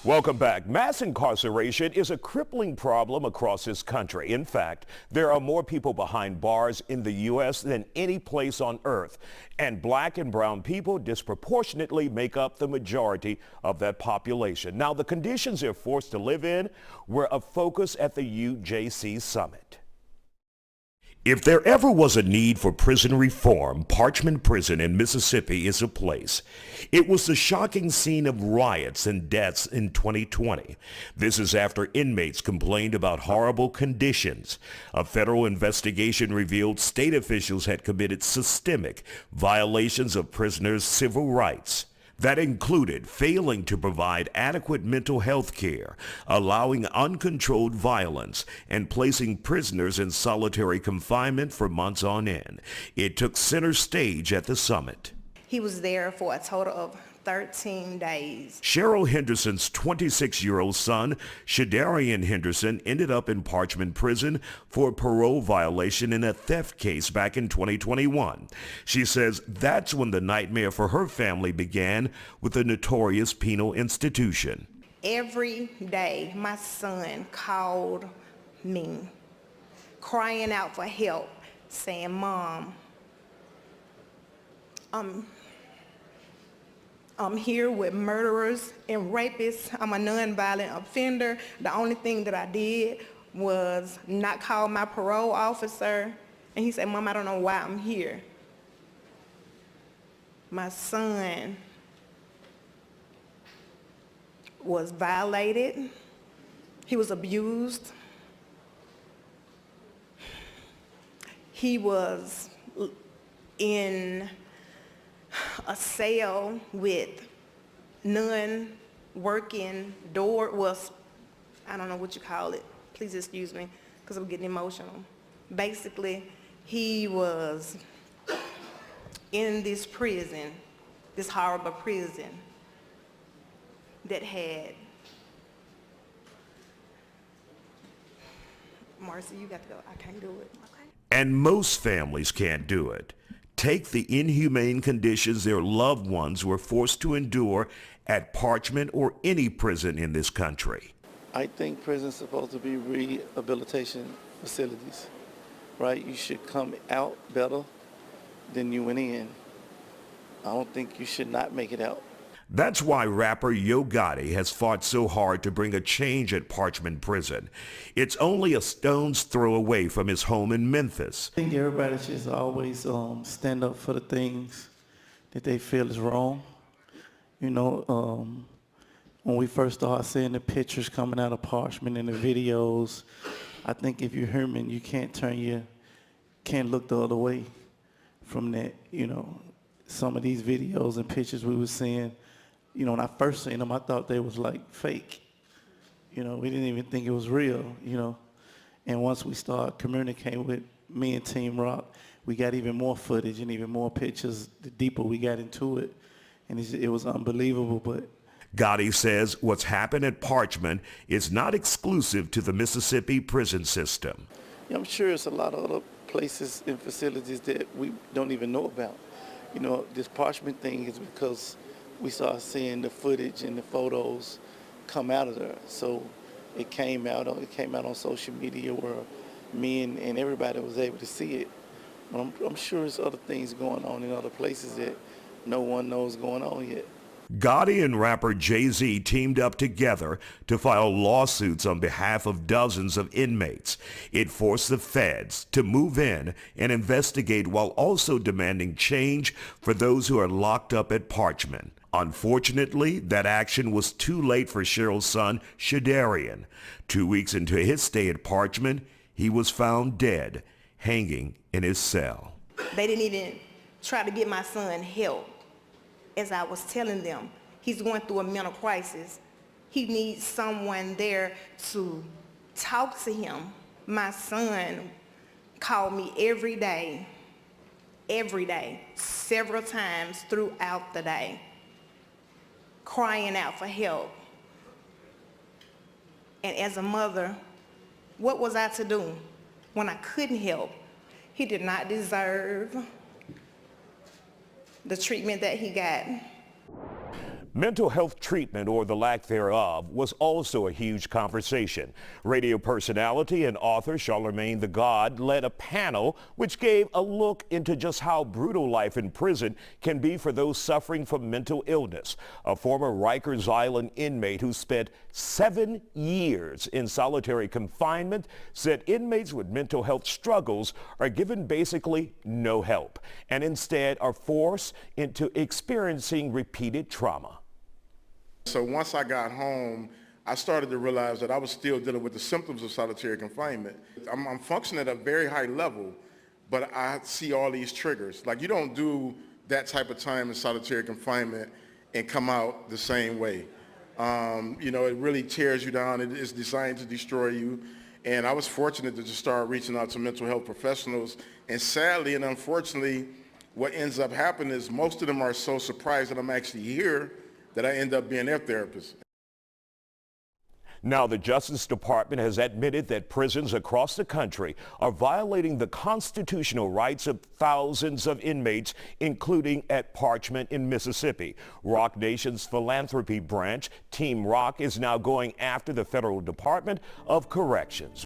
Welcome back. Mass incarceration is a crippling problem across this country. In fact, there are more people behind bars in the U.S. than any place on earth. And black and brown people disproportionately make up the majority of that population. Now, the conditions they're forced to live in were a focus at the UJC summit. If there ever was a need for prison reform, Parchman Prison in Mississippi is a place. It was the shocking scene of riots and deaths in 2020. This is after inmates complained about horrible conditions. A federal investigation revealed state officials had committed systemic violations of prisoners' civil rights. That included failing to provide adequate mental health care, allowing uncontrolled violence, and placing prisoners in solitary confinement for months on end. It took center stage at the summit. He was there for a total of 13 days. Cheryl Henderson's 26-year-old son, Shadarian Henderson, ended up in Parchman Prison for a parole violation in a theft case back in 2021. She says that's when the nightmare for her family began with the notorious penal institution. Every day, my son called me, crying out for help, saying, "Mom, I'm here with murderers and rapists. I'm a nonviolent offender. The only thing that I did was not call my parole officer." And he said, "Mom, I don't know why I'm here." My son was violated. He was abused. He was in a cell with non-working door, I don't know what you call it. Please excuse me, because I'm getting emotional. Basically, he was in this prison, this horrible prison that had, Marcy, you got to go. I can't do it. Okay. And most families can't do it. Take the inhumane conditions their loved ones were forced to endure at Parchman or any prison in this country. I think prisons are supposed to be rehabilitation facilities, right? You should come out better than you went in. I don't think you should not make it out. That's why rapper Yo Gotti has fought so hard to bring a change at Parchman Prison. It's only a stone's throw away from his home in Memphis. I think everybody should always stand up for the things that they feel is wrong. You know, when we first started seeing the pictures coming out of Parchman and the videos, I think if you're human, you can't look the other way from that. You know, some of these videos and pictures we were seeing, you know, when I first seen them, I thought they was like fake. You know, we didn't even think it was real, you know. And once we started communicating with me and Team Roc, we got even more footage and even more pictures the deeper we got into it. And it was unbelievable. But Gotti says what's happened at Parchman is not exclusive to the Mississippi prison system. Yeah, I'm sure it's a lot of other places and facilities that we don't even know about. You know, this Parchman thing is because we started seeing the footage and the photos come out of there. So it came out on social media where me and everybody was able to see it. But I'm sure there's other things going on in other places that no one knows going on yet. Gotti and rapper Jay-Z teamed up together to file lawsuits on behalf of dozens of inmates. It forced the feds to move in and investigate while also demanding change for those who are locked up at Parchman. Unfortunately, that action was too late for Cheryl's son, Shadarian. 2 weeks into his stay at Parchman, he was found dead, hanging in his cell. They didn't even try to get my son help. As I was telling them, he's going through a mental crisis. He needs someone there to talk to him. My son called me every day, several times throughout the day, crying out for help. And as a mother, what was I to do when I couldn't help? He did not deserve the treatment that he got. Mental health treatment, or the lack thereof, was also a huge conversation. Radio personality and author Charlemagne the God led a panel which gave a look into just how brutal life in prison can be for those suffering from mental illness. A former Rikers Island inmate who spent 7 years in solitary confinement said inmates with mental health struggles are given basically no help and instead are forced into experiencing repeated trauma. So once I got home, I started to realize that I was still dealing with the symptoms of solitary confinement. I'm functioning at a very high level, but I see all these triggers. Like, you don't do that type of time in solitary confinement and come out the same way. It really tears you down. It is designed to destroy you. And I was fortunate to just start reaching out to mental health professionals. And sadly and unfortunately, what ends up happening is most of them are so surprised that I'm actually here that I end up being their therapist. Now, the Justice Department has admitted that prisons across the country are violating the constitutional rights of thousands of inmates, including at Parchman in Mississippi. Roc Nation's philanthropy branch, Team Roc, is now going after the Federal Department of Corrections.